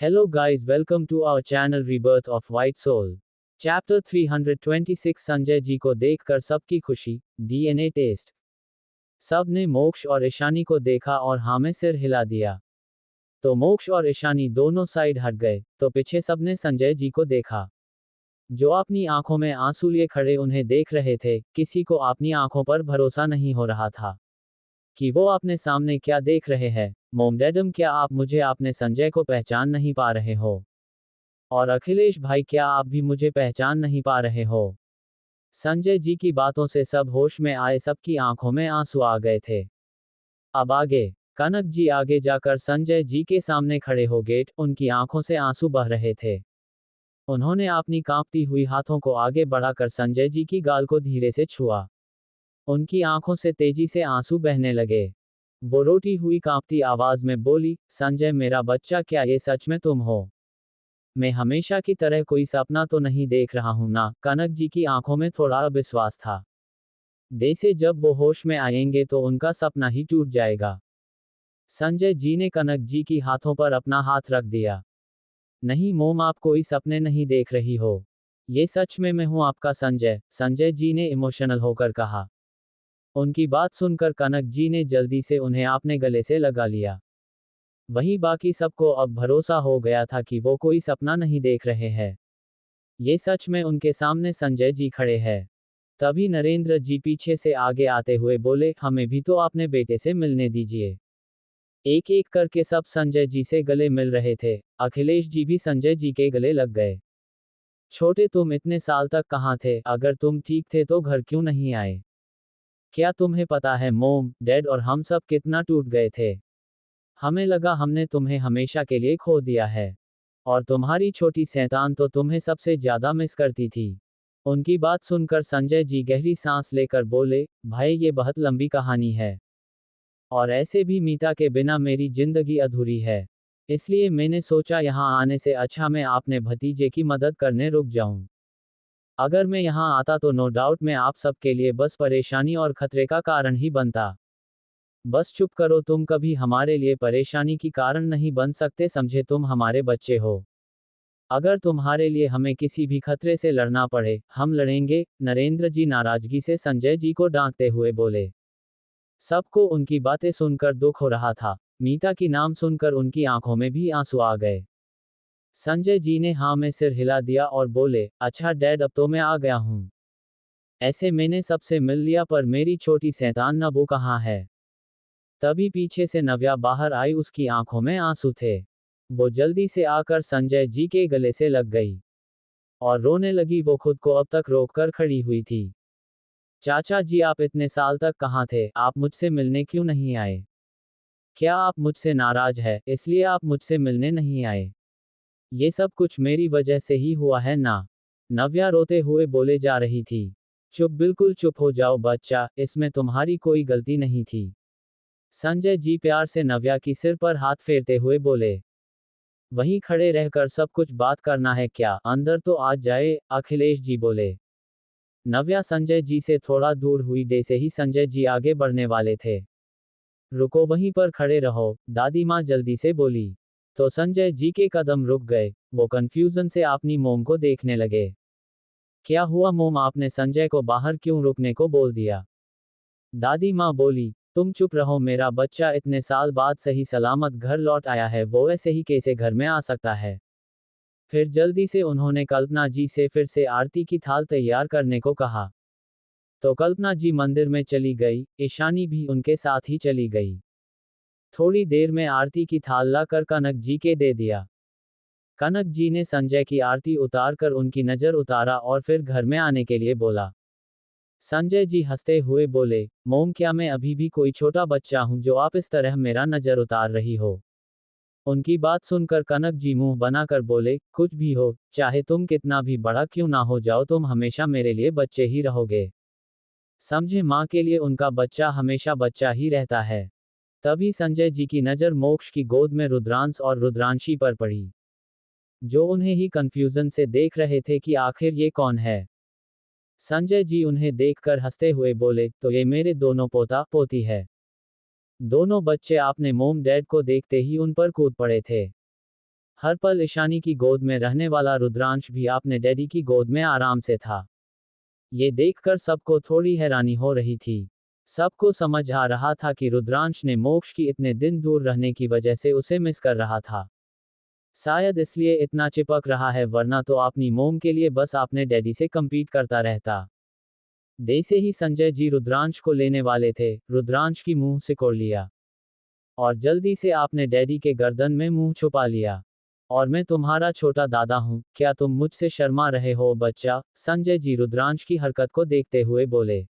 Hello guys, welcome to our channel Rebirth of White Soul. Chapter 326 Sanjay ji को देखकर सबकी खुशी, डीएनए टेस्ट। सब ने मोक्ष और ईशानी को देखा और हाँ में सिर हिला दिया। तो मोक्ष और ईशानी दोनों साइड हट गए, तो पीछे सबने संजय जी को देखा, जो अपनी आंखों में आंसू लिए खड़े उन्हें देख रहे थे। किसी को अपनी आंखों पर भरोसा नहीं हो रहा था कि वो अपने सामने क्या देख रहे हैं। मोम डैडम, क्या आप मुझे अपने संजय को पहचान नहीं पा रहे हो? और अखिलेश भाई, क्या आप भी मुझे पहचान नहीं पा रहे हो? संजय जी की बातों से सब होश में आए, सबकी आंखों में आंसू आ गए थे। अब आगे कनक जी आगे जाकर संजय जी के सामने खड़े हो गए। उनकी आंखों से आंसू बह रहे थे। उन्होंने अपनी कांपती हुई हाथों को आगे बढ़ाकर संजय जी की गाल को धीरे से छुआ। उनकी आंखों से तेजी से आंसू बहने लगे। वो रोती हुई कांपती आवाज में बोली, संजय मेरा बच्चा, क्या ये सच में तुम हो? मैं हमेशा की तरह कोई सपना तो नहीं देख रहा हूं ना? कनक जी की आंखों में थोड़ा अविश्वास था। जैसे जब वो होश में आएंगे तो उनका सपना ही टूट जाएगा। संजय जी ने कनक जी की हाथों पर अपना हाथ रख दिया। नहीं मोम, आप कोई सपने नहीं देख रही हो। ये सच में मैं हूं आपका संजय, संजय जी ने इमोशनल होकर कहा। उनकी बात सुनकर कनक जी ने जल्दी से उन्हें अपने गले से लगा लिया। वहीं बाकी सबको अब भरोसा हो गया था कि वो कोई सपना नहीं देख रहे हैं। ये सच में उनके सामने संजय जी खड़े हैं। तभी नरेंद्र जी पीछे से आगे आते हुए बोले, हमें भी तो अपने बेटे से मिलने दीजिए। एक एक करके सब संजय जी से गले मिल रहे थे। अखिलेश जी भी संजय जी के गले लग गए। छोटे, तुम इतने साल तक कहाँ थे? अगर तुम ठीक थे तो घर क्यों नहीं आए? क्या तुम्हें पता है मोम, डैड और हम सब कितना टूट गए थे? हमें लगा हमने तुम्हें हमेशा के लिए खो दिया है। और तुम्हारी छोटी शैतान तो तुम्हें सबसे ज्यादा मिस करती थी। उनकी बात सुनकर संजय जी गहरी सांस लेकर बोले, भाई ये बहुत लंबी कहानी है। और ऐसे भी मीता के बिना मेरी जिंदगी अधूरी है। इसलिए मैंने सोचा यहाँ आने से अच्छा मैं अपने भतीजे की मदद करने रुक जाऊं। अगर मैं यहाँ आता तो नो डाउट मैं आप सबके लिए बस परेशानी और खतरे का कारण ही बनता। बस चुप करो, तुम कभी हमारे लिए परेशानी की कारण नहीं बन सकते, समझे? तुम हमारे बच्चे हो। अगर तुम्हारे लिए हमें किसी भी खतरे से लड़ना पड़े, हम लड़ेंगे। नरेंद्र जी नाराजगी से संजय जी को डांटते हुए बोले। सबको उनकी बातें सुनकर दुख हो रहा था। मीता की नाम सुनकर उनकी आंखों में भी आंसू आ गए। संजय जी ने हाँ में सिर हिला दिया और बोले, अच्छा डैड, अब तो मैं आ गया हूँ। ऐसे मैंने सबसे मिल लिया, पर मेरी छोटी शैतान नबू कहाँ है? तभी पीछे से नव्या बाहर आई, उसकी आंखों में आंसू थे। वो जल्दी से आकर संजय जी के गले से लग गई और रोने लगी। वो खुद को अब तक रोककर खड़ी हुई थी। चाचा जी, आप इतने साल तक कहाँ थे? आप मुझसे मिलने क्यों नहीं आए? क्या आप मुझसे नाराज है इसलिए आप मुझसे मिलने नहीं आए? ये सब कुछ मेरी वजह से ही हुआ है ना? नव्या रोते हुए बोले जा रही थी। चुप, बिल्कुल चुप हो जाओ बच्चा, इसमें तुम्हारी कोई गलती नहीं थी। संजय जी प्यार से नव्या की सिर पर हाथ फेरते हुए बोले। वहीं खड़े रहकर सब कुछ बात करना है क्या? अंदर तो आ जाए, अखिलेश जी बोले। नव्या संजय जी से थोड़ा दूर हुई। जैसे ही संजय जी आगे बढ़ने वाले थे, रुको, वहीं पर खड़े रहो, दादी माँ जल्दी से बोली। तो संजय जी के कदम रुक गए। वो कंफ्यूजन से अपनी मोम को देखने लगे। क्या हुआ मोम, आपने संजय को बाहर क्यों रुकने को बोल दिया? दादी माँ बोली, तुम चुप रहो, मेरा बच्चा इतने साल बाद सही सलामत घर लौट आया है, वो ऐसे ही कैसे घर में आ सकता है? फिर जल्दी से उन्होंने कल्पना जी से फिर से आरती की थाल तैयार करने को कहा। तो कल्पना जी मंदिर में चली गई, ईशानी भी उनके साथ ही चली गई। थोड़ी देर में आरती की थाल लाकर कनक जी के दे दिया। कनक जी ने संजय की आरती उतार कर उनकी नजर उतारा और फिर घर में आने के लिए बोला। संजय जी हंसते हुए बोले, मोम, क्या मैं अभी भी कोई छोटा बच्चा हूं जो आप इस तरह मेरा नजर उतार रही हो? उनकी बात सुनकर कनक जी मुंह बनाकर बोले, कुछ भी हो, चाहे तुम कितना भी बड़ा क्यों ना हो जाओ, तुम हमेशा मेरे लिए बच्चे ही रहोगे। समझे? माँ के लिए उनका बच्चा हमेशा बच्चा ही रहता है। तभी संजय जी की नजर मोक्ष की गोद में रुद्रांश और रुद्रांशी पर पड़ी, जो उन्हें ही कंफ्यूजन से देख रहे थे कि आखिर ये कौन है। संजय जी उन्हें देखकर हंसते हुए बोले, तो ये मेरे दोनों पोता पोती है। दोनों बच्चे आपने मोम डैड को देखते ही उन पर कूद पड़े थे। हर पल ईशानी की गोद में रहने वाला रुद्रांश भी अपने डैडी की गोद में आराम से था। ये देखकर सबको थोड़ी हैरानी हो रही थी। सबको समझ आ रहा था कि रुद्रांश ने मोक्ष की इतने दिन दूर रहने की वजह से उसे मिस कर रहा था। शायद इसलिए इतना चिपक रहा है, वरना तो अपनी मोम के लिए बस अपने डैडी से compete करता रहता। जैसे ही संजय जी रुद्रांश को लेने वाले थे, रुद्रांश की मुंह सिकोड़ लिया और जल्दी से आपने डैडी के गर्दन में मुंह छुपा लिया। और मैं तुम्हारा छोटा दादा हूं, क्या तुम मुझसे शर्मा रहे हो बच्चा? संजय जी रुद्रांश की हरकत को देखते हुए बोले।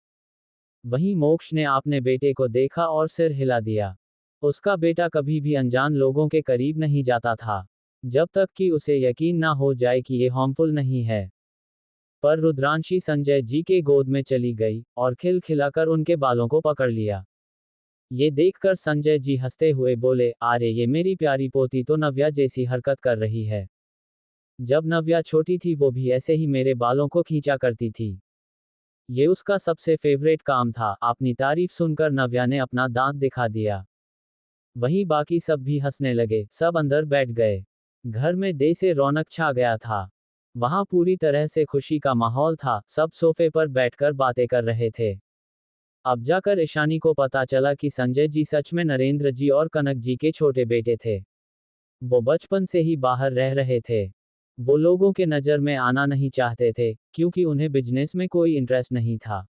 वहीं मोक्ष ने अपने बेटे को देखा और सिर हिला दिया। उसका बेटा कभी भी अनजान लोगों के करीब नहीं जाता था, जब तक कि उसे यकीन ना हो जाए कि ये हार्मफुल नहीं है। पर रुद्रांशी संजय जी के गोद में चली गई और खिलखिलाकर उनके बालों को पकड़ लिया। ये देखकर संजय जी हंसते हुए बोले, अरे ये मेरी प्यारी पोती तो नव्या जैसी हरकत कर रही है। जब नव्या छोटी थी वो भी ऐसे ही मेरे बालों को खींचा करती थी। ये उसका सबसे फेवरेट काम था। अपनी तारीफ सुनकर नव्या ने अपना दांत दिखा दिया। वहीं बाकी सब भी हंसने लगे, सब अंदर बैठ गए। घर में देर से रौनक छा गया था। वहां पूरी तरह से खुशी का माहौल था, सब सोफे पर बैठकर बातें कर रहे थे। अब जाकर ईशानी को पता चला कि संजय जी सच में नरेंद्र जी और कनक जी के छोटे बेटे थे। वो बचपन से ही बाहर रह रहे थे। वो लोगों के नज़र में आना नहीं चाहते थे, क्योंकि उन्हें बिजनेस में कोई इंटरेस्ट नहीं था।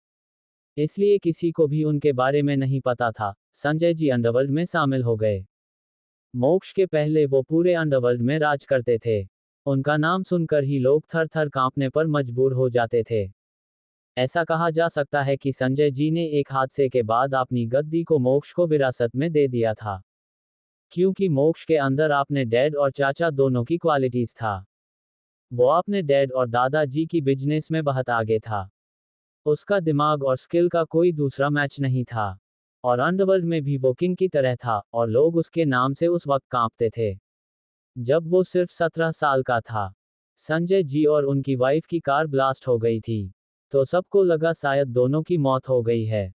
इसलिए किसी को भी उनके बारे में नहीं पता था। संजय जी अंडरवर्ल्ड में शामिल हो गए। मोक्ष के पहले वो पूरे अंडरवर्ल्ड में राज करते थे। उनका नाम सुनकर ही लोग थर थर कांपने पर मजबूर हो जाते थे। ऐसा कहा जा सकता है कि संजय जी ने एक हादसे के बाद अपनी गद्दी को मोक्ष को विरासत में दे दिया था, क्योंकि मोक्ष के अंदर अपने डैड और चाचा दोनों की क्वालिटीज था। वो अपने डैड और दादाजी की बिजनेस में बहुत आगे था। उसका दिमाग और स्किल का कोई दूसरा मैच नहीं था। और अंडरवर्ल्ड में भी वो किंग की तरह था, और लोग उसके नाम से उस वक्त कांपते थे, जब वो सिर्फ 17 साल का था। संजय जी और उनकी वाइफ की कार ब्लास्ट हो गई थी, तो सबको लगा शायद दोनों की मौत हो गई है,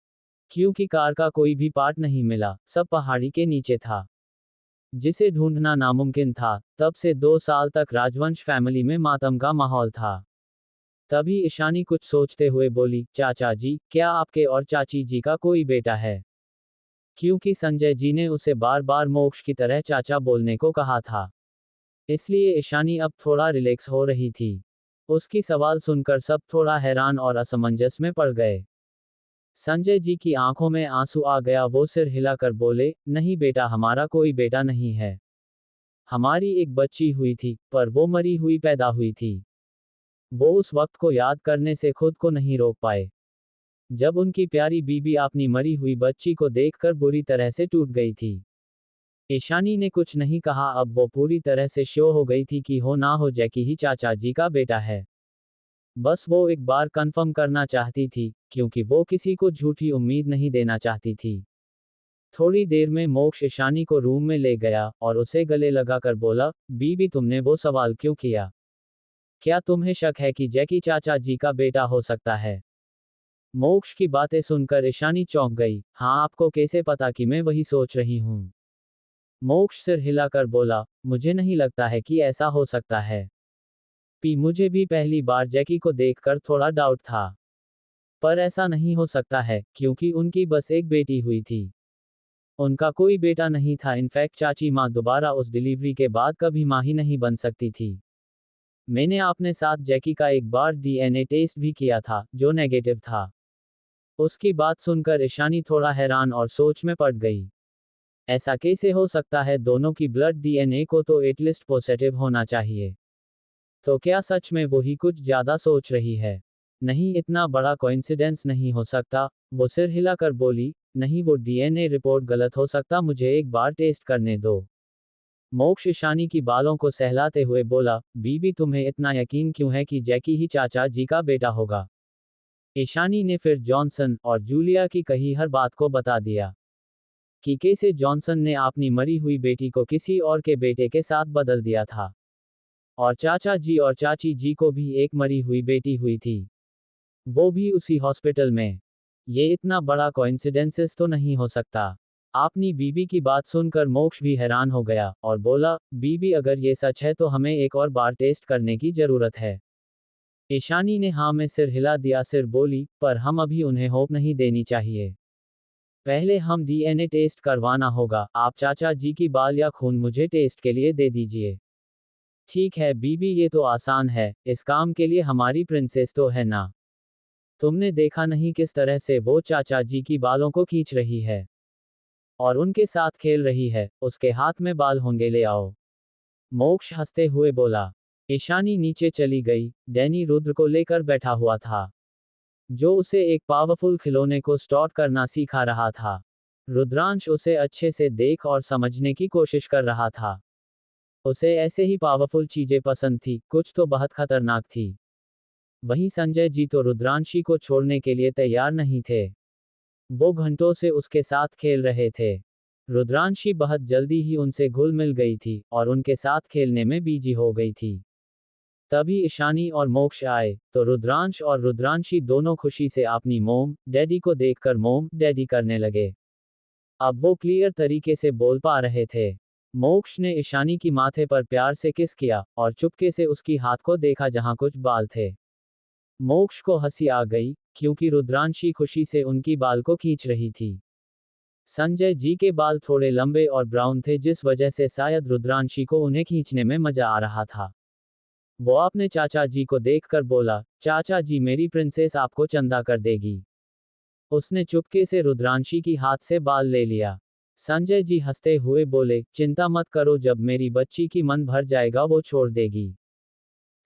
क्योंकि कार का कोई भी पार्ट नहीं मिला, सब पहाड़ी के नीचे था, जिसे ढूंढना नामुमकिन था। तब से 2 साल तक राजवंश फैमिली में मातम का माहौल था। तभी ईशानी कुछ सोचते हुए बोली, चाचा जी, क्या आपके और चाची जी का कोई बेटा है? क्योंकि संजय जी ने उसे बार बार मोक्ष की तरह चाचा बोलने को कहा था, इसलिए ईशानी अब थोड़ा रिलैक्स हो रही थी। उसकी सवाल सुनकर सब थोड़ा हैरान और असमंजस में पड़ गए। संजय जी की आंखों में आंसू आ गया। वो सिर हिलाकर बोले, नहीं बेटा, हमारा कोई बेटा नहीं है। हमारी एक बच्ची हुई थी, पर वो मरी हुई पैदा हुई थी। वो उस वक्त को याद करने से खुद को नहीं रोक पाए, जब उनकी प्यारी बीबी अपनी मरी हुई बच्ची को देखकर बुरी तरह से टूट गई थी। ईशानी ने कुछ नहीं कहा। अब वो पूरी तरह से श्योर हो गई थी कि हो ना हो जैकी ही चाचा जी का बेटा है। बस वो एक बार कंफर्म करना चाहती थी, क्योंकि वो किसी को झूठी उम्मीद नहीं देना चाहती थी। थोड़ी देर में मोक्ष ईशानी को रूम में ले गया और उसे गले लगाकर बोला, बीबी, तुमने वो सवाल क्यों किया? क्या तुम्हें शक है कि जैकी चाचा जी का बेटा हो सकता है? मोक्ष की बातें सुनकर ईशानी चौंक गई। हाँ, आपको कैसे पता कि मैं वही सोच रही हूँ? मोक्ष सिर हिलाकर बोला, मुझे नहीं लगता है कि ऐसा हो सकता है। मुझे भी पहली बार जैकी को देखकर थोड़ा डाउट था, पर ऐसा नहीं हो सकता है, क्योंकि उनकी बस एक बेटी हुई थी। उनका कोई बेटा नहीं था। इनफैक्ट चाची माँ दोबारा उस डिलीवरी के बाद कभी माँ ही नहीं बन सकती थी। मैंने अपने साथ जैकी का एक बार डीएनए टेस्ट भी किया था, जो नेगेटिव था। उसकी बात सुनकर ईशानी थोड़ा हैरान और सोच में पड़ गई। ऐसा कैसे हो सकता है? दोनों की ब्लड डीएनए को तो एटलीस्ट पॉजिटिव होना चाहिए। तो क्या सच में वो ही कुछ ज्यादा सोच रही है? नहीं, इतना बड़ा कोइंसिडेंस नहीं हो सकता। वो सिर हिलाकर बोली, नहीं, वो डीएनए रिपोर्ट गलत हो सकता, मुझे एक बार टेस्ट करने दो। मोक्ष ईशानी की बालों को सहलाते हुए बोला, बीबी, तुम्हें इतना यकीन क्यों है कि जैकी ही चाचा जी का बेटा होगा? ईशानी ने फिर जॉनसन और जूलिया की कही हर बात को बता दिया, कि कैसे जॉनसन ने अपनी मरी हुई बेटी को किसी और के बेटे के साथ बदल दिया था, और चाचा जी और चाची जी को भी एक मरी हुई बेटी हुई थी, वो भी उसी हॉस्पिटल में। ये इतना बड़ा कोइंसिडेंसेस तो नहीं हो सकता। अपनी बीबी की बात सुनकर मोक्ष भी हैरान हो गया और बोला, बीबी अगर ये सच है तो हमें एक और बार टेस्ट करने की जरूरत है। ईशानी ने हाँ में सिर हिला दिया। सिर बोली, पर हम अभी उन्हें होप नहीं देनी चाहिए। पहले हम डीएनए टेस्ट करवाना होगा। आप चाचा जी की बाल या खून मुझे टेस्ट के लिए दे दीजिए। ठीक है बीबी, ये तो आसान है, इस काम के लिए हमारी प्रिंसेस तो है ना। तुमने देखा नहीं किस तरह से वो चाचा जी की बालों को खींच रही है और उनके साथ खेल रही है। उसके हाथ में बाल होंगे, ले आओ। मोक्ष हंसते हुए बोला। ईशानी नीचे चली गई। डैनी रुद्र को लेकर बैठा हुआ था, जो उसे एक पावरफुल खिलौने को स्टॉर्ट करना सिखा रहा था। रुद्रांश उसे अच्छे से देख और समझने की कोशिश कर रहा था। उसे ऐसे ही पावरफुल चीजें पसंद थी, कुछ तो बहुत खतरनाक थी। वहीं संजय जी तो रुद्रांशी को छोड़ने के लिए तैयार नहीं थे। वो घंटों से उसके साथ खेल रहे थे। रुद्रांशी बहुत जल्दी ही उनसे घुल मिल गई थी और उनके साथ खेलने में बिजी हो गई थी। तभी ईशानी और मोक्ष आए तो रुद्रांश और रुद्रांशी दोनों खुशी से अपनी मोम डैडी को देखकर मोम डैडी करने लगे। अब वो क्लियर तरीके से बोल पा रहे थे। मोक्ष ने ईशानी की माथे पर प्यार से किस किया और चुपके से उसकी हाथ को देखा जहां कुछ बाल थे। मोक्ष को हंसी आ गई, क्योंकि रुद्रांशी खुशी से उनकी बाल को खींच रही थी। संजय जी के बाल थोड़े लंबे और ब्राउन थे, जिस वजह से शायद रुद्रांशी को उन्हें खींचने में मजा आ रहा था। वो अपने चाचा जी को देखकर बोला, चाचा जी मेरी प्रिंसेस आपको चंदा कर देगी। उसने चुपके से रुद्रांशी की हाथ से बाल ले लिया। संजय जी हंसते हुए बोले, चिंता मत करो, जब मेरी बच्ची की मन भर जाएगा वो छोड़ देगी।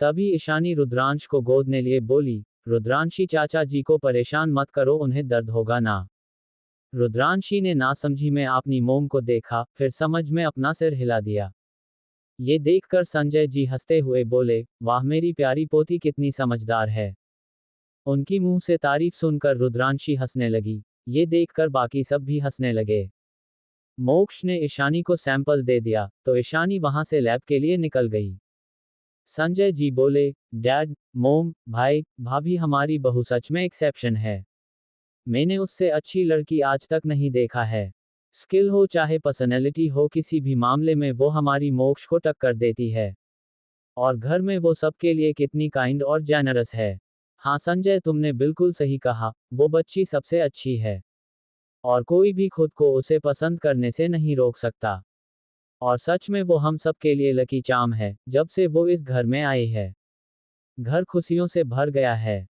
तभी ईशानी रुद्रांश को गोद ने लिए बोली, रुद्रांशी चाचा जी को परेशान मत करो, उन्हें दर्द होगा ना। रुद्रांशी ने नासमझी में अपनी मोम को देखा, फिर समझ में अपना सिर हिला दिया। ये देखकर संजय जी हंसते हुए बोले, वाह मेरी प्यारी पोती कितनी समझदार है। उनकी मुंह से तारीफ सुनकर रुद्रांशी हंसने लगी। ये देखकर बाकी सब भी हंसने लगे। मोक्ष ने ईशानी को सैंपल दे दिया तो ईशानी वहां से लैब के लिए निकल गई। संजय जी बोले, डैड, मोम, भाई, भाभी, हमारी बहू सच में एक्सेप्शन है। मैंने उससे अच्छी लड़की आज तक नहीं देखा है। स्किल हो चाहे पर्सनैलिटी हो, किसी भी मामले में वो हमारी मोक्ष को टक्कर देती है। और घर में वो सबके लिए कितनी काइंड और जेनरस है। हाँ संजय, तुमने बिल्कुल सही कहा, वो बच्ची सबसे अच्छी है और कोई भी खुद को उसे पसंद करने से नहीं रोक सकता। और सच में वो हम सब के लिए लकी चार्म है। जब से वो इस घर में आई है, घर खुशियों से भर गया है।